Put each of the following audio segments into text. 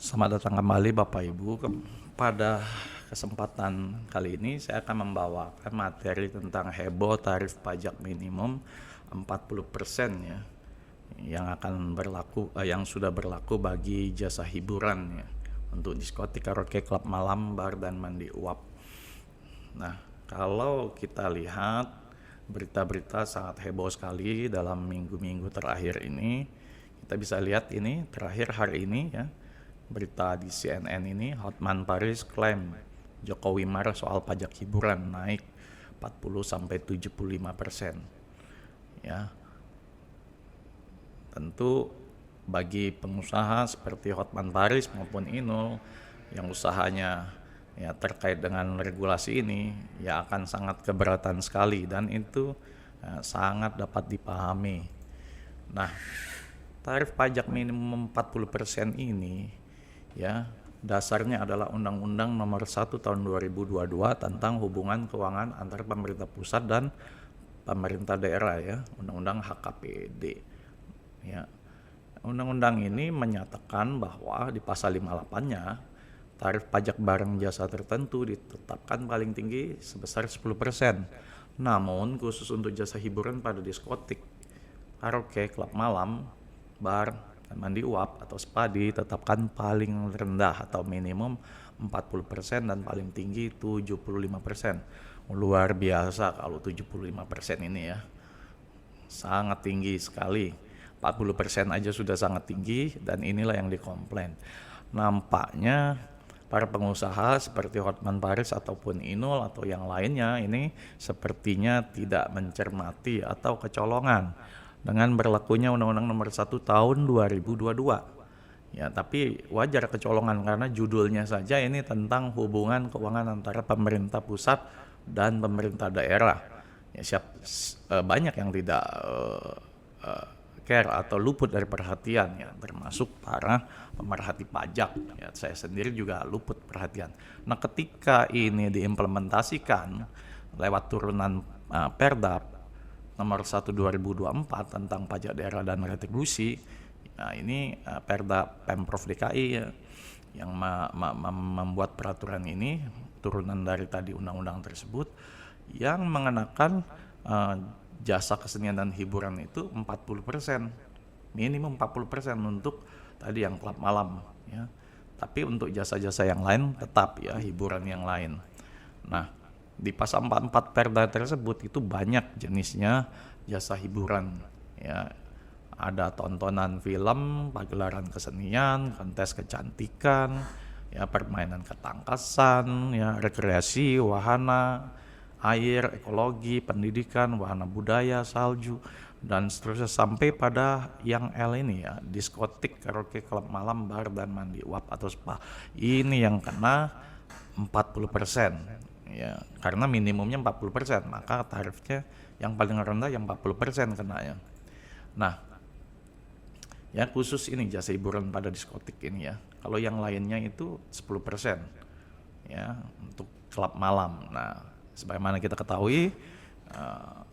Selamat datang kembali Bapak Ibu. Pada kesempatan kali ini saya akan membawakan materi tentang heboh tarif pajak minimum 40% ya, yang sudah berlaku bagi jasa hiburan ya, untuk diskotik, karaoke, klub malam, bar dan mandi uap. Nah, kalau kita lihat berita-berita sangat heboh sekali dalam minggu-minggu terakhir ini. Kita bisa lihat ini terakhir hari ini ya, berita di CNN ini, Hotman Paris klaim Jokowi marah soal pajak hiburan naik 40-75%. Ya, tentu bagi pengusaha seperti Hotman Paris maupun Inul yang usahanya ya terkait dengan regulasi ini ya akan sangat keberatan sekali, dan itu sangat dapat dipahami. Nah, tarif pajak minimum 40% ini ya dasarnya adalah Undang-Undang Nomor 1 Tahun 2022 tentang hubungan keuangan antara pemerintah pusat dan pemerintah daerah ya, Undang-Undang HKPD. Ya. Undang-undang ini menyatakan bahwa di pasal 58-nya tarif pajak barang jasa tertentu ditetapkan paling tinggi sebesar 10%. Namun khusus untuk jasa hiburan pada diskotik, karaoke, klub malam, bar, dan mandi uap atau spa ditetapkan paling rendah atau minimum 40% dan paling tinggi 75%. Luar biasa kalau 75% ini ya. Sangat tinggi sekali. 40% aja sudah sangat tinggi, dan inilah yang dikomplain. Nampaknya para pengusaha seperti Hotman Paris ataupun Inul atau yang lainnya ini sepertinya tidak mencermati atau kecolongan dengan berlakunya Undang-Undang Nomor 1 Tahun 2022. Ya, tapi wajar kecolongan karena judulnya saja ini tentang hubungan keuangan antara pemerintah pusat dan pemerintah daerah. Ya, banyak yang tidak care atau luput dari perhatian ya, termasuk para pemerhati pajak ya, saya sendiri juga luput perhatian. Nah, ketika ini diimplementasikan lewat turunan Perda Nomor 1 2024 tentang pajak daerah dan retribusi, nah ini Perda Pemprov DKI ya, yang membuat peraturan ini turunan dari tadi undang-undang tersebut, yang mengenakan jasa kesenian dan hiburan itu 40%, minimum 40% untuk tadi yang klub malam ya. Tapi untuk jasa-jasa yang lain tetap ya, hiburan yang lain. Nah, di pasal 44 Perda tersebut itu banyak jenisnya jasa hiburan ya. Ada tontonan film, pagelaran kesenian, kontes kecantikan, ya permainan ketangkasan, ya rekreasi, wahana, air, ekologi, pendidikan, wahana budaya, salju, dan seterusnya sampai pada yang L ini ya, diskotik, karaoke, klub malam, bar, dan mandi uap atau spa. Ini yang kena 40% ya, karena minimumnya 40%, maka tarifnya yang paling rendah yang 40% kena ya. Nah, ya khusus ini jasa hiburan pada diskotik ini ya. Kalau yang lainnya itu 10% ya untuk klub malam. Nah, sebagaimana kita ketahui,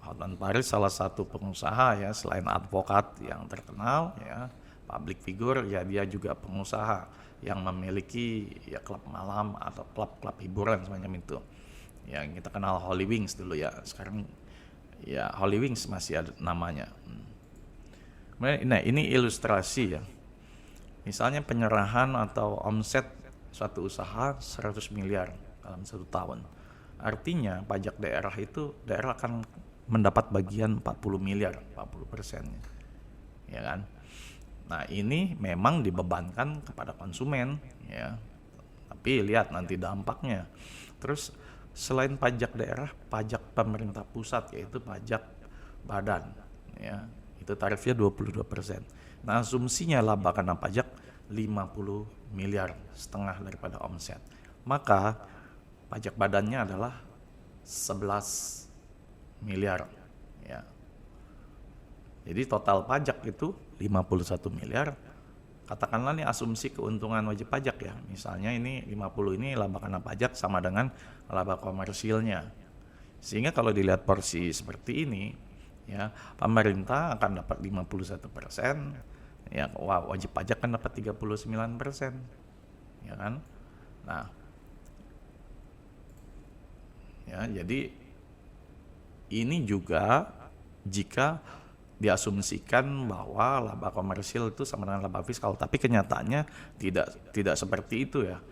Hotman Paris salah satu pengusaha ya, selain advokat yang terkenal ya, public figure ya, dia juga pengusaha yang memiliki ya klub malam atau klub-klub hiburan semacam itu. Ya, kita kenal Holy Wings dulu ya, sekarang ya Holy Wings masih ada namanya. Nah, ini ilustrasi ya. Misalnya penyerahan atau omset suatu usaha 100 miliar dalam 1 tahun. Artinya pajak daerah itu, daerah akan mendapat bagian 40 miliar, 40%-nya. Ya kan? Nah, ini memang dibebankan kepada konsumen ya. Tapi lihat nanti dampaknya. Terus selain pajak daerah, pajak pemerintah pusat yaitu pajak badan ya. Itu tarifnya 22%. Nah, asumsinya laba kena pajak 50 miliar, setengah daripada omset. Maka pajak badannya adalah 11 miliar ya. Jadi total pajak itu 51 miliar. Katakanlah nih asumsi keuntungan wajib pajak ya. Misalnya ini 50 ini laba kena pajak sama dengan laba komersilnya. Sehingga kalau dilihat porsi seperti ini ya, pemerintah akan dapat 51%, ya wajib pajak kan dapat 39%. ya kan? Nah, ya jadi ini juga jika diasumsikan bahwa laba komersil itu sama dengan laba fiskal, tapi kenyataannya tidak seperti itu ya.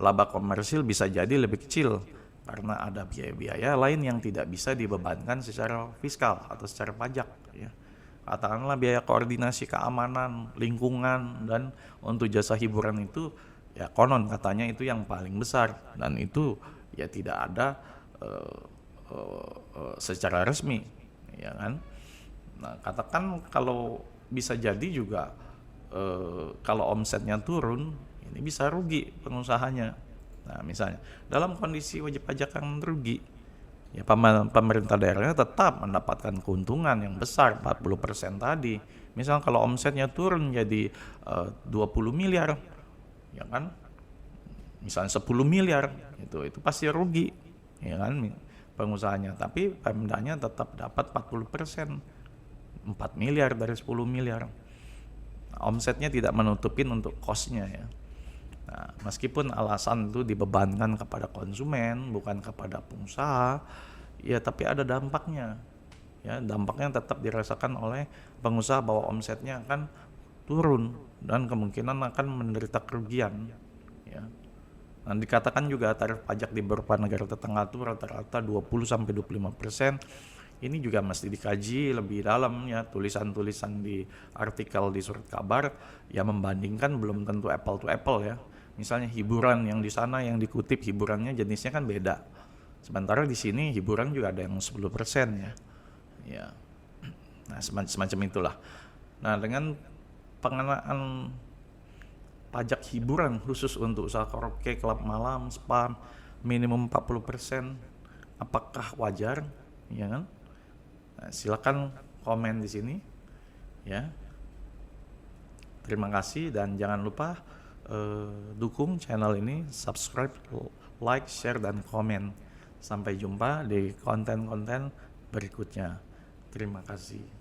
Laba komersil bisa jadi lebih kecil karena ada biaya-biaya lain yang tidak bisa dibebankan secara fiskal atau secara pajak ya. Katakanlah biaya koordinasi keamanan, lingkungan, dan untuk jasa hiburan itu ya konon katanya itu yang paling besar, dan itu ya tidak ada secara resmi ya kan. Nah, katakan kalau bisa jadi juga kalau omsetnya turun, ini bisa rugi pengusahanya. Nah, misalnya dalam kondisi wajib pajak yang rugi, ya pemerintah daerahnya tetap mendapatkan keuntungan yang besar 40% tadi. Misal kalau omsetnya turun jadi 20 miliar, ya kan? Misalnya 10 miliar, itu pasti rugi, ya kan pengusahanya. Tapi pemdanya tetap dapat 40%. 4 miliar dari 10 miliar. Nah, omsetnya tidak menutupin untuk cost-nya ya. Nah, meskipun alasan itu dibebankan kepada konsumen bukan kepada pengusaha, ya tapi ada dampaknya. Ya, dampaknya tetap dirasakan oleh pengusaha bahwa omsetnya akan turun dan kemungkinan akan menderita kerugian ya. Nah, dikatakan juga tarif pajak di beberapa negara tetangga itu rata-rata 20-25%. Ini juga mesti dikaji lebih dalam ya, tulisan-tulisan di artikel di surat kabar yang membandingkan belum tentu apple to apple ya. Misalnya hiburan yang di sana yang dikutip hiburannya jenisnya kan beda. Sementara di sini hiburan juga ada yang 10% ya. Ya. Nah, semacam itulah. Nah, dengan pengenaan pajak hiburan khusus untuk usaha karaoke, klub malam, spa minimum 40%, apakah wajar? Ya kan? Nah, silakan komen di sini ya. Terima kasih dan jangan lupa dukung channel ini, subscribe, like, share, dan komen. Sampai jumpa di konten-konten berikutnya. Terima kasih.